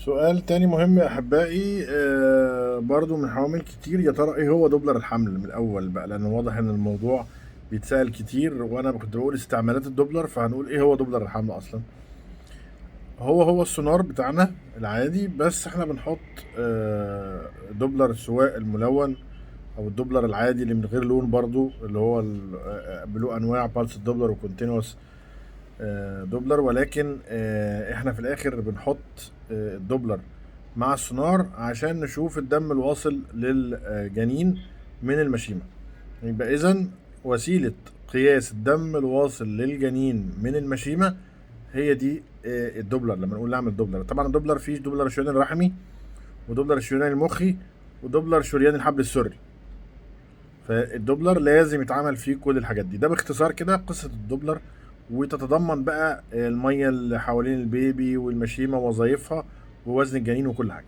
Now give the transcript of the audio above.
سؤال تاني مهم يا احبائي، برضو من حوامل كتير. يا ترى ايه هو دوبلر الحمل من الاول بقى، لان واضح ان الموضوع بيتسأل كتير، وانا كنت بقول استعمالات الدوبلر، فهنقول ايه هو دوبلر الحمل اصلا. هو السونار بتاعنا العادي، بس احنا بنحط دوبلر السواء الملون او الدوبلر العادي اللي من غير لون، برضو اللي هو بله انواع بالس دوبلر وكونتينوس دوبلر. ولكن احنا في الاخر بنحط الدوبلر مع السونار عشان نشوف الدم الواصل للجنين من المشيمة. يبقى اذا وسيلة قياس الدم الواصل للجنين من المشيمة هي دي الدوبلر. لما نقول نعمل دوبلر، طبعا الدوبلر فيه دوبلر الشريان الرحمي، ودوبلر الشريان المخي، ودوبلر شريان الحبل السري. فالدوبلر لازم يتعمل فيه كل الحاجات دي. ده باختصار كده قصة الدوبلر، وتتضمن بقى المية اللي حوالين البيبي والمشيمة ووظائفها ووزن الجنين وكل حاجة.